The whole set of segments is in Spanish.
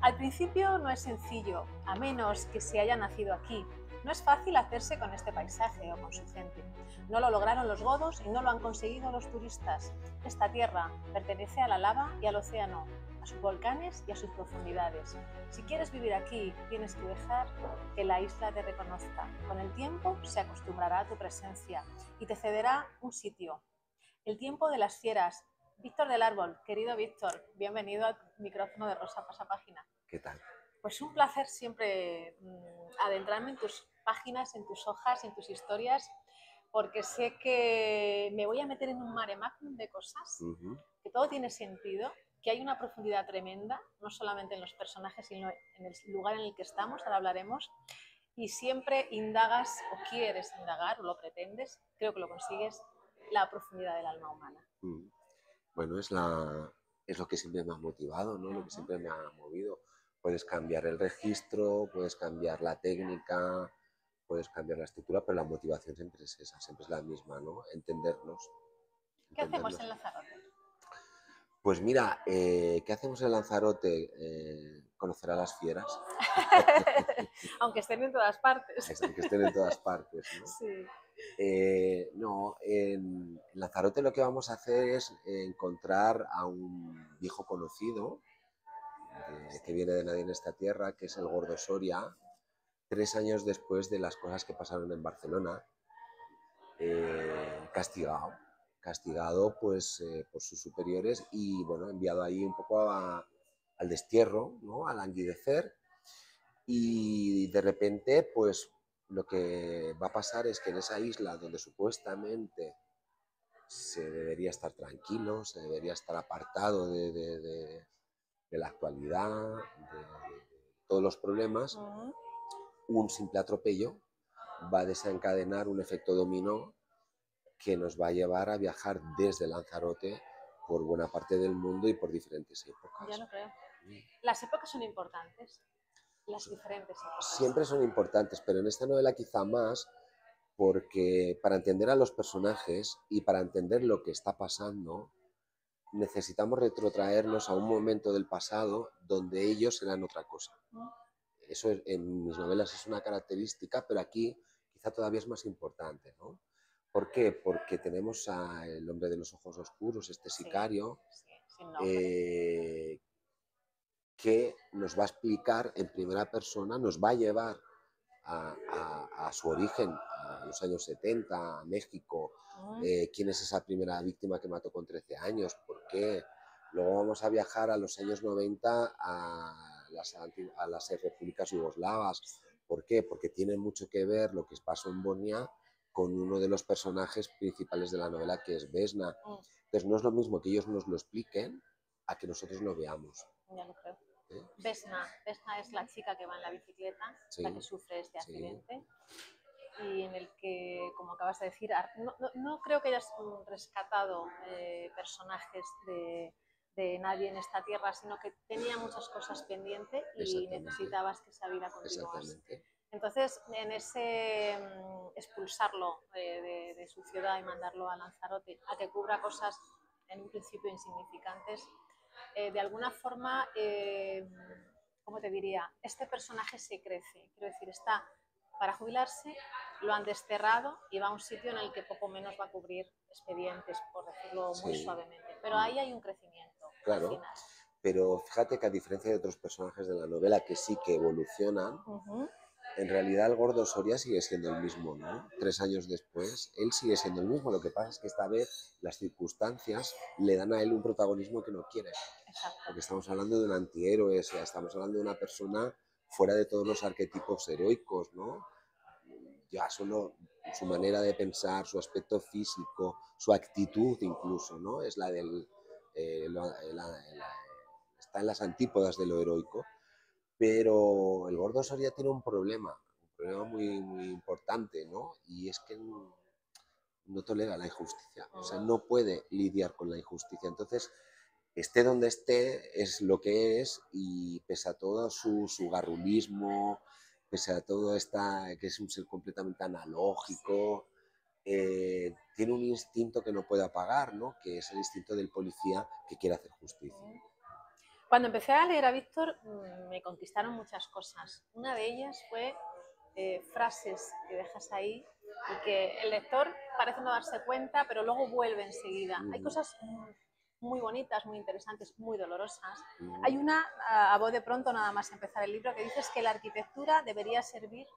Al principio no es sencillo, a menos que se haya nacido aquí. No es fácil hacerse con este paisaje o con su gente. No lo lograron los godos y no lo han conseguido los turistas. Esta tierra pertenece a la lava y al océano, a sus volcanes y a sus profundidades. Si quieres vivir aquí, tienes que dejar que la isla te reconozca. Con el tiempo se acostumbrará a tu presencia y te cederá un sitio. El tiempo de las fieras. Víctor del Árbol, querido Víctor, bienvenido al micrófono de Rosa Pasapágina. ¿Qué tal? Pues un placer siempre adentrarme en tus páginas, en tus hojas, en tus historias, porque sé que me voy a meter en un mare magnum de cosas, que todo tiene sentido, que hay una profundidad tremenda, no solamente en los personajes, sino en el lugar en el que estamos, ahora hablaremos, y siempre indagas o quieres indagar, o lo pretendes, creo que lo consigues, la profundidad del alma humana. Bueno, es lo que siempre me ha motivado, ¿no? Lo que siempre me ha movido. Puedes cambiar el registro, puedes cambiar la técnica, puedes cambiar la estructura, pero la motivación siempre es esa, siempre es la misma, ¿no? Entendernos. ¿Qué hacemos en Lanzarote? Pues mira, ¿qué hacemos en Lanzarote? Conocer a las fieras. Aunque estén en todas partes. Aunque estén en todas partes, ¿no? Sí. No, en Lanzarote lo que vamos a hacer es encontrar a un viejo conocido que viene de nadie en esta tierra, que es el Gordo Soria, 3 años después de las cosas que pasaron en Barcelona, castigado pues, por sus superiores y bueno, enviado ahí un poco al destierro, ¿no? A languidecer, y de repente pues lo que va a pasar es que en esa isla donde supuestamente se debería estar tranquilo, se debería estar apartado de la actualidad, de todos los problemas, un simple atropello va a desencadenar un efecto dominó que nos va a llevar a viajar desde Lanzarote por buena parte del mundo y por diferentes épocas. Ya lo creo. Las épocas son importantes, las diferentes épocas. Siempre son importantes, pero en esta novela quizá más, porque para entender a los personajes y para entender lo que está pasando, necesitamos retrotraernos a un momento del pasado donde ellos eran otra cosa. Eso en mis novelas es una característica, pero aquí quizá todavía es más importante, ¿no? ¿Por qué? Porque tenemos al hombre de los ojos oscuros, este sicario, que nos va a explicar en primera persona, nos va a llevar a su origen, a los años 70, a México, quién es esa primera víctima que mató con 13 años, por qué. Luego vamos a viajar a los años 90 a las repúblicas yugoslavas. ¿Por qué? Porque tiene mucho que ver lo que pasó en Bosnia con uno de los personajes principales de la novela, que es Vesna. Entonces no es lo mismo que ellos nos lo expliquen a que nosotros lo veamos. Ya lo creo. Vesna es la chica que va en la bicicleta, sí, la que sufre este accidente, sí, y en el que, como acabas de decir, no creo que hayas rescatado personajes de nadie en esta tierra, sino que tenía muchas cosas pendientes y necesitabas que esa vida continuase. Entonces, en ese expulsarlo de su ciudad y mandarlo a Lanzarote a que cubra cosas en un principio insignificantes, de alguna forma, ¿cómo te diría? Este personaje se crece, quiero decir, está para jubilarse, lo han desterrado y va a un sitio en el que poco menos va a cubrir expedientes, por decirlo muy suavemente. Pero ahí hay un crecimiento. Claro, al final. Pero fíjate que a diferencia de otros personajes de la novela que sí que evolucionan, en realidad el Gordo Soria sigue siendo el mismo, ¿no? 3 años después, él sigue siendo el mismo. Lo que pasa es que esta vez las circunstancias le dan a él un protagonismo que no quiere. Exacto. Porque estamos hablando de un antihéroe, o sea, estamos hablando de una persona fuera de todos los arquetipos heroicos, ¿no? Ya solo su manera de pensar, su aspecto físico, su actitud incluso, ¿no? Es la del... está en las antípodas de lo heroico. Pero el Gordo Soria tiene un problema muy, muy importante, ¿no? Y es que no tolera la injusticia, o sea, no puede lidiar con la injusticia. Entonces, esté donde esté, es lo que es, y pese a todo su garrulismo, pese a todo que es un ser completamente analógico, tiene un instinto que no puede apagar, ¿no? Que es el instinto del policía que quiere hacer justicia. Cuando empecé a leer a Víctor me conquistaron muchas cosas. Una de ellas fue frases que dejas ahí y que el lector parece no darse cuenta, pero luego vuelve enseguida. Hay cosas muy bonitas, muy interesantes, muy dolorosas. Hay una, a voz de pronto, nada más empezar el libro, que dices que la arquitectura debería servir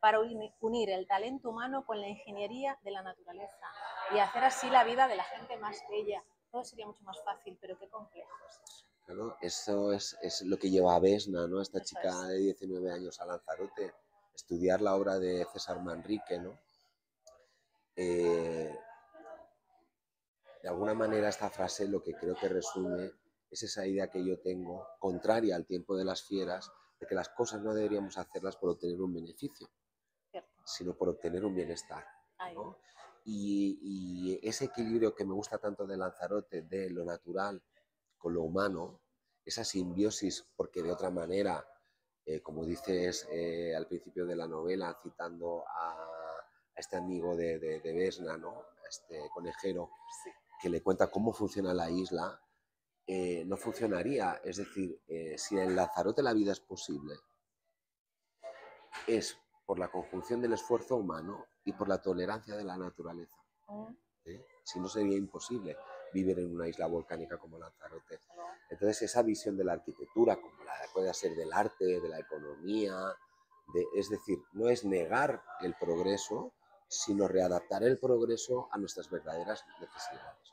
para unir el talento humano con la ingeniería de la naturaleza y hacer así la vida de la gente más bella. Todo sería mucho más fácil, pero qué complejo es eso. Claro, eso es lo que lleva a Vesna, ¿no? Esta Eso chica es. de 19 años a Lanzarote, estudiar la obra de César Manrique, ¿no? De alguna manera esta frase lo que creo que resume es esa idea que yo tengo, contraria al tiempo de las fieras, de que las cosas no deberíamos hacerlas por obtener un beneficio, Cierto. sino por obtener un bienestar, ¿no? Y ese equilibrio que me gusta tanto de Lanzarote, de lo natural con lo humano, esa simbiosis, porque de otra manera, como dices al principio de la novela, citando a este amigo de Vesna, ¿no? A este conejero, Sí. que le cuenta cómo funciona la isla, no funcionaría. Es decir, si en Lanzarote la vida es posible, es por la conjunción del esfuerzo humano y por la tolerancia de la naturaleza. Si no, sería imposible vivir en una isla volcánica como Lanzarote. Entonces, esa visión de la arquitectura, como la puede ser del arte, de la economía, es decir, no es negar el progreso, sino readaptar el progreso a nuestras verdaderas necesidades.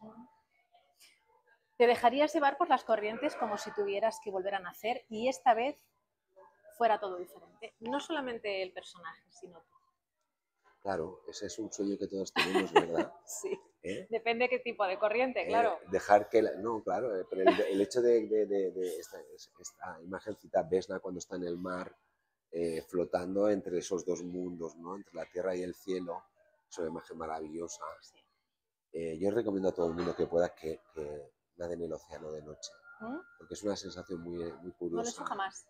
Te dejarías llevar por las corrientes como si tuvieras que volver a nacer y esta vez fuera todo diferente. No solamente el personaje, sino tú. Claro, ese es un sueño que todos tenemos, ¿verdad? Sí. Depende qué tipo de corriente, claro. Dejar que... No, claro, pero el hecho de esta imagencita, Vesna cuando está en el mar, flotando entre esos dos mundos, ¿no? Entre la tierra y el cielo, es una imagen maravillosa. Sí. Yo recomiendo a todo el mundo que pueda que nade en el océano de noche, porque es una sensación muy curiosa. No lo he hecho jamás.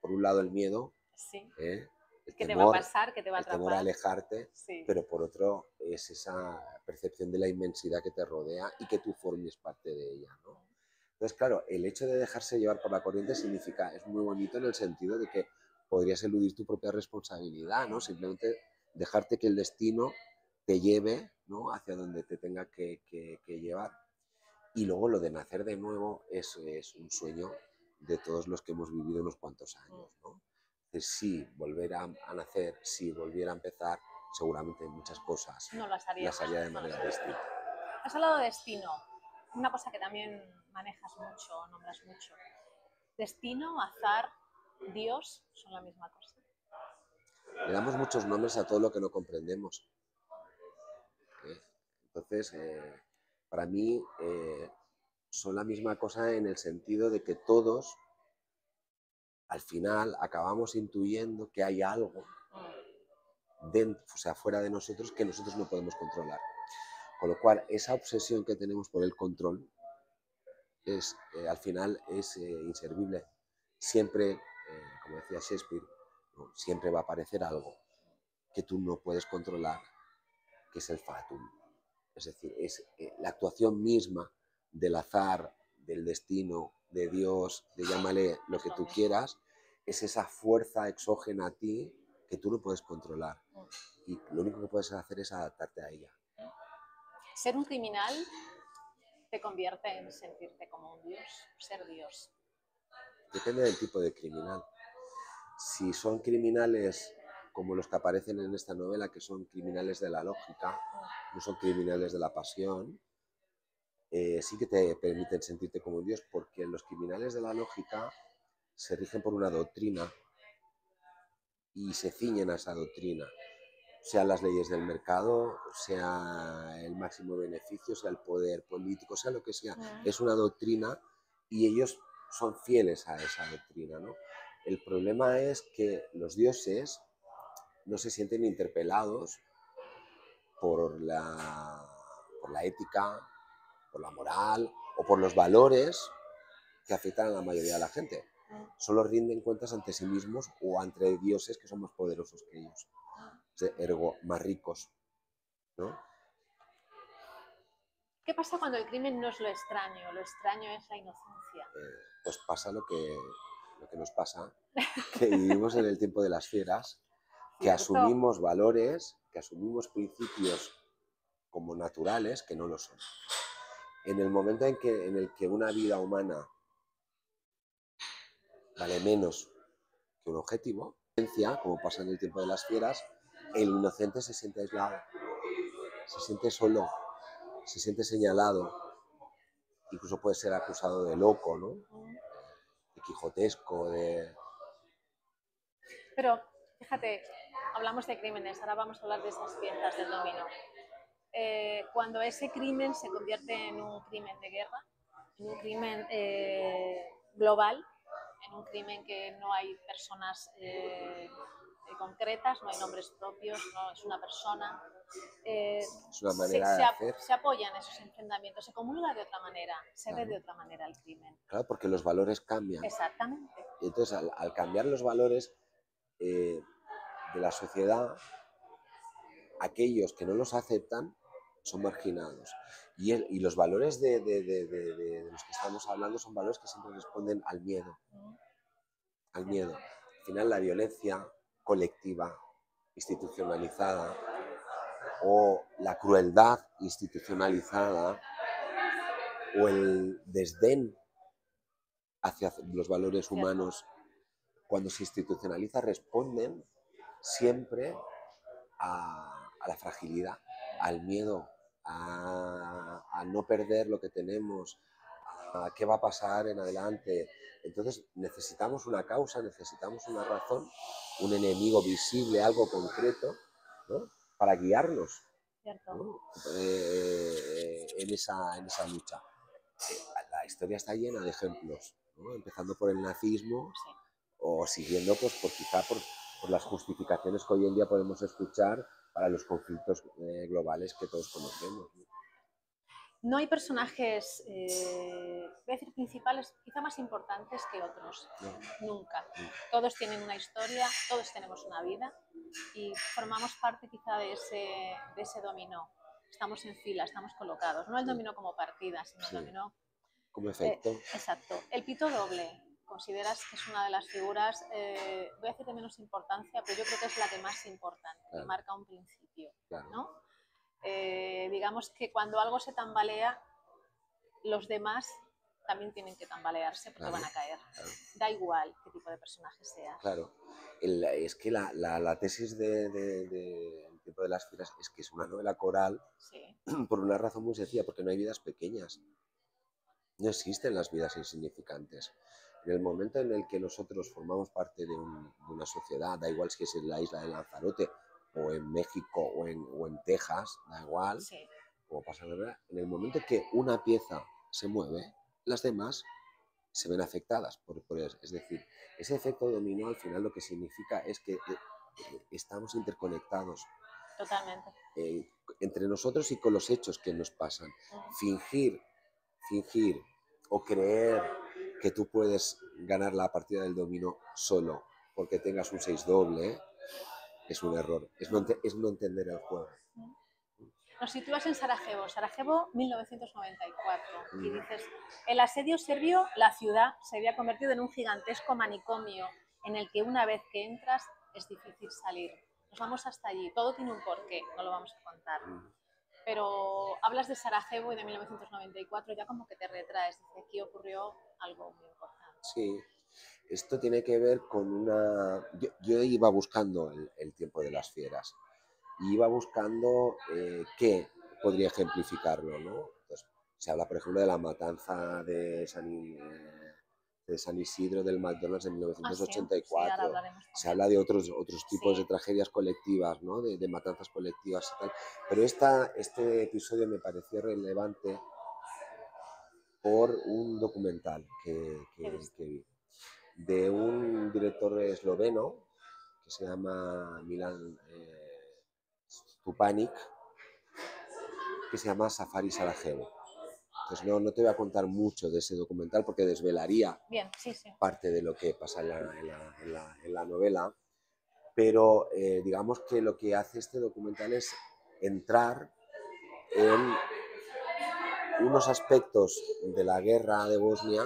Por un lado el miedo, sí. el ¿Qué temor, te va a pasar? ¿Qué te va a atrapar? El temor a alejarte, sí. pero por otro es esa percepción de la inmensidad que te rodea y que tú formes parte de ella, ¿no? Entonces, claro, el hecho de dejarse llevar por la corriente significa, es muy bonito en el sentido de que podrías eludir tu propia responsabilidad, ¿no? Simplemente dejarte que el destino te lleve, ¿no? Hacia donde te tenga que llevar. Y luego lo de nacer de nuevo es un sueño de todos los que hemos vivido unos cuantos años, ¿no? Si volver a nacer, si volviera a empezar, seguramente muchas cosas no las haría de manera distinta. Has hablado de destino, una cosa que también manejas mucho, nombras mucho. Destino, azar, Dios, ¿son la misma cosa? Le damos muchos nombres a todo lo que no comprendemos. Entonces, para mí son la misma cosa en el sentido de que todos, al final, acabamos intuyendo que hay algo dentro, o sea, fuera de nosotros que nosotros no podemos controlar. Con lo cual, esa obsesión que tenemos por el control es, al final es inservible. Siempre, como decía Shakespeare, ¿no? Siempre va a aparecer algo que tú no puedes controlar, que es el fatum. Es decir, es la actuación misma del azar, del destino, de Dios, de llámale lo que tú quieras, es esa fuerza exógena a ti que tú no puedes controlar. Y lo único que puedes hacer es adaptarte a ella. Ser un criminal te convierte en sentirte como un dios, ser Dios. Depende del tipo de criminal. Si son criminales como los que aparecen en esta novela, que son criminales de la lógica, no son criminales de la pasión, sí que te permiten sentirte como un dios, porque los criminales de la lógica se rigen por una doctrina y se ciñen a esa doctrina, sean las leyes del mercado, sea el máximo beneficio, sea el poder político, sea lo que sea. Es una doctrina y ellos son fieles a esa doctrina, ¿no? El problema es que los dioses no se sienten interpelados por la ética, por la moral o por los valores que afectan a la mayoría de la gente. Solo rinden cuentas ante sí mismos o ante dioses que son más poderosos que ellos, ergo más ricos, ¿no? ¿Qué pasa cuando el crimen no es lo extraño es la inocencia? Pues pasa lo que nos pasa, que vivimos en el tiempo de las fieras, que ¿Cierto? asumimos valores, que asumimos principios como naturales, que no lo son. En el momento en el que una vida humana vale menos que un objetivo, como pasa en el tiempo de las fieras, el inocente se siente aislado, se siente solo, se siente señalado, incluso puede ser acusado de loco, ¿no? De quijotesco, de... Pero, fíjate, hablamos de crímenes, ahora vamos a hablar de esas piezas del dominó. Cuando ese crimen se convierte en un crimen de guerra, en un crimen global, en un crimen que no hay personas concretas, no hay nombres propios, no es una persona. Es una manera de hacer. Se apoyan esos enfrentamientos, se comulga de otra manera, se ve de otra manera el crimen. Claro, porque los valores cambian. Exactamente. Y entonces, al cambiar los valores de la sociedad, aquellos que no los aceptan son marginados. Y los valores de los que estamos hablando son valores que siempre responden al miedo. Al miedo. Al final, la violencia colectiva, institucionalizada, o la crueldad institucionalizada, o el desdén hacia los valores humanos, cuando se institucionaliza, responden siempre a la fragilidad, al miedo, a no perder lo que tenemos, a qué va a pasar en adelante. Entonces necesitamos una causa, necesitamos una razón, un enemigo visible, algo concreto, ¿no? Para guiarnos, ¿no? en esa lucha. La historia está llena de ejemplos, ¿no? Empezando por el nazismo, o siguiendo pues, quizá por las justificaciones que hoy en día podemos escuchar para los conflictos globales que todos conocemos, ¿no? No hay personajes, voy a decir, principales, quizá más importantes que otros. No. Nunca. No. Todos tienen una historia, todos tenemos una vida y formamos parte quizá de ese dominó. Estamos en fila, estamos colocados. No el dominó como partida, sino el dominó como efecto. Exacto. El pito doble, ¿consideras que es una de las figuras, voy a decir de menos importancia, pero yo creo que es la que más importante, que marca un principio, ¿no? Digamos que cuando algo se tambalea, los demás también tienen que tambalearse porque van a caer. Da igual qué tipo de personaje sea. Claro. Es que la tesis del tiempo de las fieras es que es una novela coral, por una razón muy sencilla, porque no hay vidas pequeñas. No existen las vidas insignificantes. En el momento en el que nosotros formamos parte de una sociedad, da igual si es en la isla de Lanzarote o en México o en Texas, da igual, como pasa la verdad, en el momento que una pieza se mueve, las demás se ven afectadas por eso. Es decir, ese efecto dominó al final lo que significa es que estamos interconectados. Totalmente. Entre nosotros y con los hechos que nos pasan. Fingir o creer que tú puedes ganar la partida del dominó solo porque tengas un 6 doble, es un error, es no entender el juego. Nos sitúas en Sarajevo 1994, y dices, el asedio serbio, la ciudad se había convertido en un gigantesco manicomio en el que una vez que entras es difícil salir. Nos vamos hasta allí, todo tiene un porqué, no lo vamos a contar. Pero hablas de Sarajevo y de 1994, ya como que te retraes, dice, aquí ocurrió algo muy importante. Sí, esto tiene que ver con una... Yo iba buscando el tiempo de las fieras y iba buscando qué podría ejemplificarlo, ¿no? Entonces, se habla, por ejemplo, de la matanza de San Isidro del McDonald's en 1984. Se habla de otros tipos de tragedias colectivas, ¿no? De matanzas colectivas y tal. Pero este episodio me pareció relevante por un documental que vi de un director esloveno que se llama Milan Stupanic, que se llama Safari Sarajevo. Entonces no te voy a contar mucho de ese documental porque desvelaría parte de lo que pasa en la novela, pero digamos que lo que hace este documental es entrar unos aspectos de la guerra de Bosnia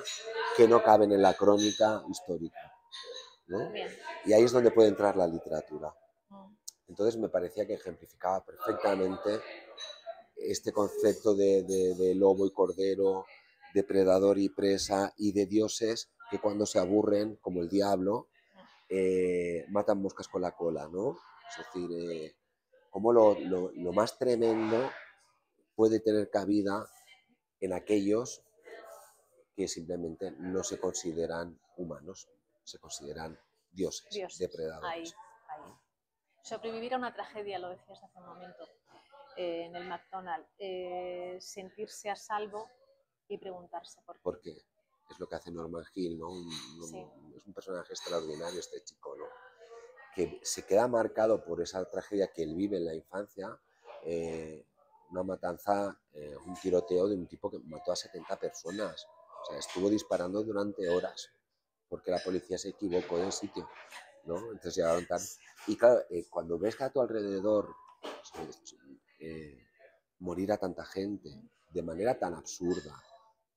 que no caben en la crónica histórica, ¿no? Y ahí es donde puede entrar la literatura. Entonces me parecía que ejemplificaba perfectamente este concepto de lobo y cordero, depredador y presa, y de dioses que cuando se aburren, como el diablo, matan moscas con la cola, ¿no? Es decir, cómo lo más tremendo puede tener cabida en aquellos que simplemente no se consideran humanos, se consideran dioses. Depredadores. Ahí. Sobrevivir a una tragedia, lo decías hace un momento, en el McDonald's, sentirse a salvo y preguntarse por qué. ¿Por qué? Es lo que hace Norman Hill, ¿no? Sí. Es un personaje extraordinario este chico, ¿no? Que se queda marcado por esa tragedia que él vive en la infancia, una matanza, un tiroteo de un tipo que mató a 70 personas. O sea, estuvo disparando durante horas porque la policía se equivocó del sitio, ¿no? Entonces llegaron tarde. Y claro, cuando ves que a tu alrededor morir a tanta gente de manera tan absurda,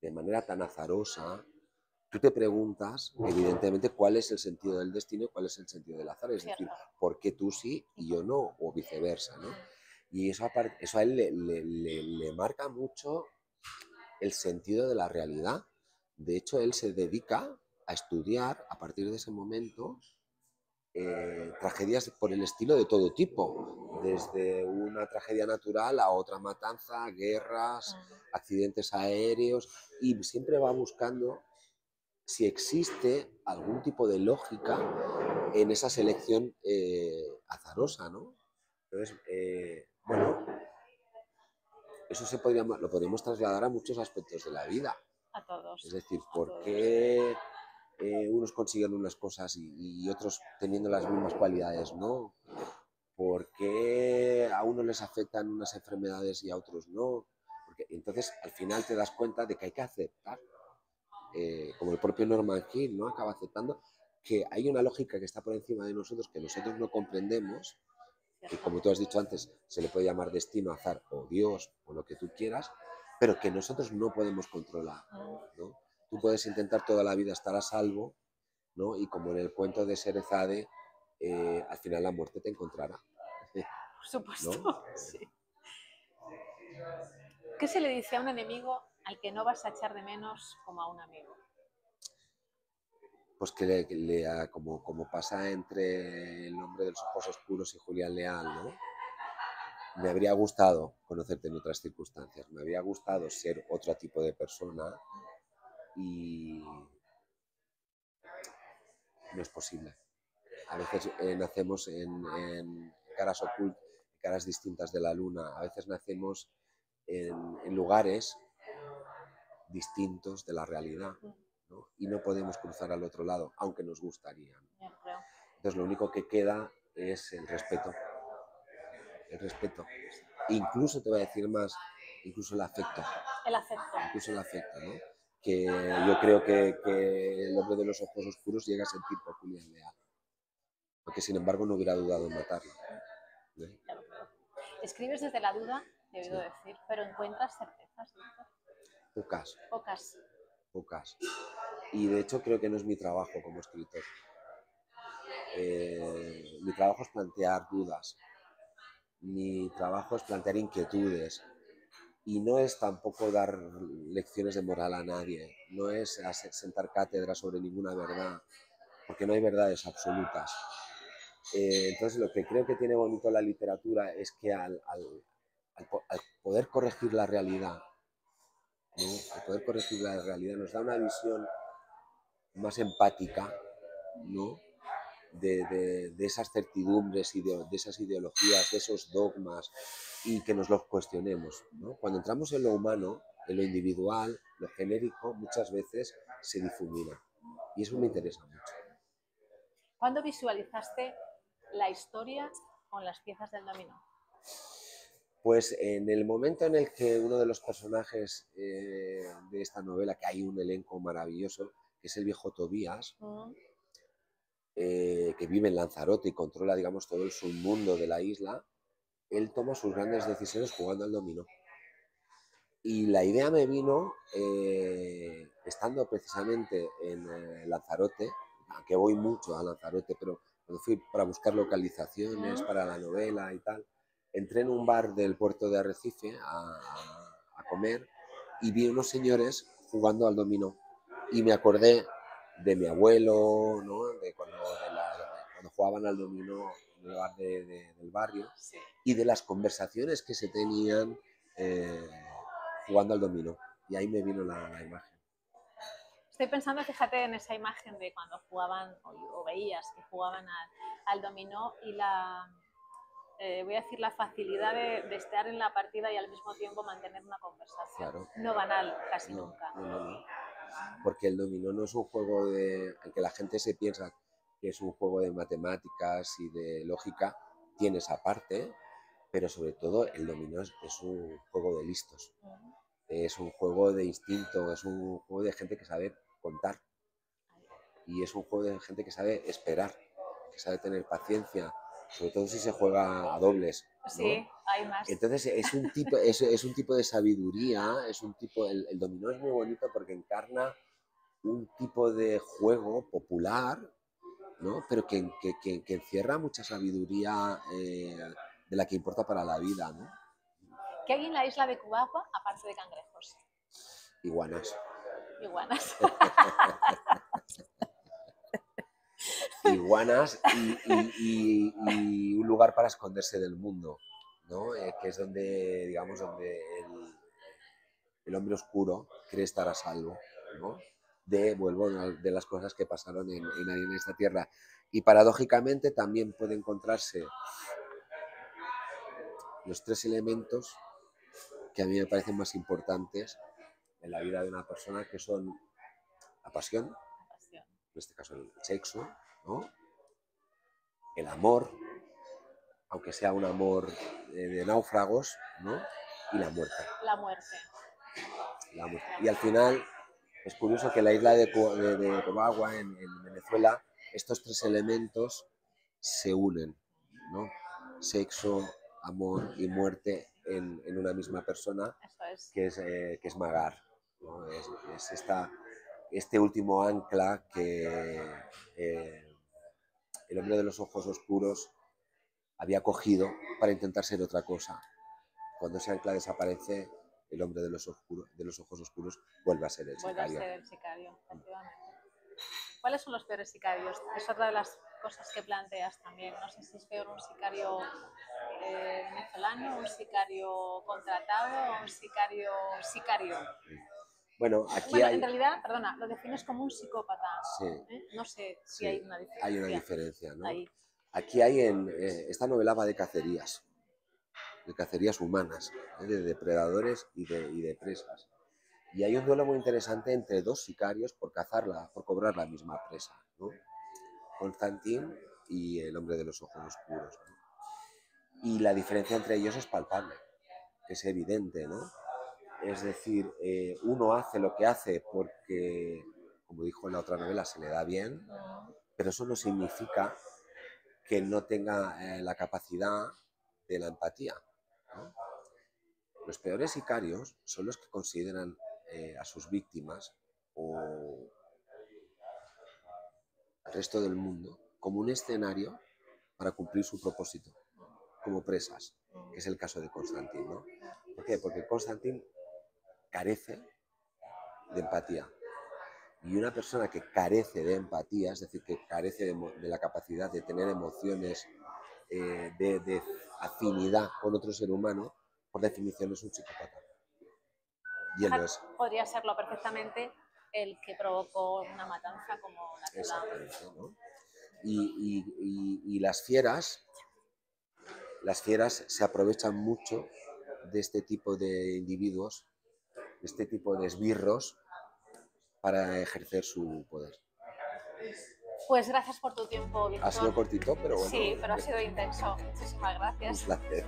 de manera tan azarosa, tú te preguntas, evidentemente, cuál es el sentido del destino y cuál es el sentido del azar. Es decir, ¿por qué tú sí y yo no? O viceversa, ¿no? Y eso a él le marca mucho el sentido de la realidad. De hecho, él se dedica a estudiar, a partir de ese momento, tragedias por el estilo de todo tipo, desde una tragedia natural a otra matanza, guerras, accidentes aéreos, y siempre va buscando si existe algún tipo de lógica en esa selección azarosa, ¿no? Entonces, bueno, eso lo podríamos trasladar a muchos aspectos de la vida. A todos. Es decir, ¿por qué unos consiguen unas cosas y otros teniendo las mismas cualidades, no? ¿Por qué a unos les afectan unas enfermedades y a otros no? Porque entonces al final te das cuenta de que hay que aceptar, como el propio Norman Hill, ¿no? Acaba aceptando que hay una lógica que está por encima de nosotros, que nosotros no comprendemos, que como tú has dicho antes, se le puede llamar destino, azar o Dios o lo que tú quieras, pero que nosotros no podemos controlar, ¿no? Tú puedes intentar toda la vida estar a salvo, ¿no? Y como en el cuento de Sherezade, al final la muerte te encontrará. Por supuesto, ¿no? sí. ¿Qué se le dice a un enemigo al que no vas a echar de menos como a un amigo? Pues que como pasa entre El hombre de los ojos oscuros y Julián Leal, ¿no? Me habría gustado conocerte en otras circunstancias, me habría gustado ser otro tipo de persona y no es posible. A veces nacemos en caras ocultas, caras distintas de la luna, a veces nacemos en lugares distintos de la realidad, ¿no? Y no podemos cruzar al otro lado, aunque nos gustaría, ¿no? Entonces lo único que queda es el respeto. El respeto. Incluso te voy a decir más, incluso el afecto. El afecto. Incluso el afecto, ¿no? Que yo creo que el hombre de los ojos oscuros llega a sentir por Julián Leal. Porque sin embargo no hubiera dudado en matarlo. ¿Eh? Claro. Escribes desde la duda, he oído decir, pero encuentras certezas. Pocas. Pocas. Pocas. Y de hecho creo que no es mi trabajo como escritor. Mi trabajo es plantear dudas. Mi trabajo es plantear inquietudes. Y no es tampoco dar lecciones de moral a nadie. No es sentar cátedra sobre ninguna verdad. Porque no hay verdades absolutas. Entonces lo que creo que tiene bonito la literatura es que al poder corregir la realidad, ¿no? Al poder corregir la realidad nos da una visión más empática, ¿no? de esas certidumbres y de esas ideologías, de esos dogmas, y que nos los cuestionemos, ¿no? Cuando entramos en lo humano, en lo individual, lo genérico, muchas veces se difumina. Y eso me interesa mucho. ¿Cuándo visualizaste la historia con las piezas del dominó? Pues en el momento en el que uno de los personajes de esta novela, que hay un elenco maravilloso, que es el viejo Tobías, que vive en Lanzarote y controla, digamos, todo el submundo de la isla, él toma sus grandes decisiones jugando al dominó. Y la idea me vino estando precisamente en Lanzarote, aunque voy mucho a Lanzarote, pero cuando fui para buscar localizaciones para la novela y tal, entré en un bar del puerto de Arrecife a comer y vi unos señores jugando al dominó y me acordé de mi abuelo, ¿no? Cuando jugaban al dominó en el bar del barrio, Sí. y de las conversaciones que se tenían jugando al dominó. Y ahí me vino la imagen. Estoy pensando, fíjate, en esa imagen de cuando jugaban o veías que jugaban al dominó y voy a decir, la facilidad de estar en la partida y al mismo tiempo mantener una conversación. Claro. No banal, casi nunca. No. Porque el dominó no es un juego de... Aunque la gente se piensa que es un juego de matemáticas y de lógica, tiene esa parte, pero sobre todo el dominó es un juego de listos. Es un juego de instinto, es un juego de gente que sabe contar. Y es un juego de gente que sabe esperar, que sabe tener paciencia, sobre todo si se juega a dobles, ¿no? Sí, hay más. Entonces es un tipo de sabiduría, el dominó es muy bonito porque encarna un tipo de juego popular, ¿no? Pero que encierra mucha sabiduría de la que importa para la vida, ¿no? ¿Qué hay en la isla de Cubagua aparte de cangrejos? Iguanas. Iguanas. Iguanas y un lugar para esconderse del mundo, ¿no? Que es donde, digamos, donde el hombre oscuro cree estar a salvo, ¿no? De las cosas que pasaron en esta tierra. Y paradójicamente también puede encontrarse los tres elementos que a mí me parecen más importantes en la vida de una persona, que son la pasión, en este caso el sexo, ¿no? El amor, aunque sea un amor de náufragos, ¿no? Y la muerte. La muerte. La muerte. Y al final es curioso que en la isla de Cobagua, en Venezuela, estos tres elementos se unen, ¿no? Sexo, amor y muerte en una misma persona, que es Magar, ¿no? Es este último ancla que el hombre de los ojos oscuros había cogido para intentar ser otra cosa. Cuando ese ancla desaparece, el hombre de los ojos oscuros vuelve a ser el sicario. Vuelve a ser el sicario, efectivamente. ¿Cuáles son los peores sicarios? Es otra de las cosas que planteas también. No sé si es peor un sicario venezolano, un sicario contratado o un sicario. Bueno, en realidad, perdona, lo defines como un psicópata. Sí. No sé si hay una diferencia. Hay una diferencia, ¿no? Ahí. Aquí hay esta novela va de cacerías humanas, de depredadores y de presas. Y hay un duelo muy interesante entre dos sicarios por cobrar la misma presa, ¿no? Constantín y el hombre de los ojos oscuros, ¿no? Y la diferencia entre ellos es palpable, es evidente, ¿no? Es decir, uno hace lo que hace porque, como dijo en la otra novela, se le da bien, pero eso no significa que no tenga la capacidad de la empatía, ¿no? Los peores sicarios son los que consideran a sus víctimas o al resto del mundo como un escenario para cumplir su propósito, como presas, que es el caso de Constantín, ¿no? ¿Por qué? Porque Constantín carece de empatía. Y una persona que carece de empatía, es decir, que carece de la capacidad de tener emociones, de afinidad con otro ser humano, por definición es un psicópata. Y él no es. Podría serlo perfectamente el que provocó una matanza como la que Exactamente, ¿no? Y las fieras se aprovechan mucho de este tipo de individuos, de este tipo de esbirros, para ejercer su poder. Pues gracias por tu tiempo, Víctor. Ha sido cortito, pero bueno. Sí, pero ha sido intenso. Muchísimas gracias. Un placer.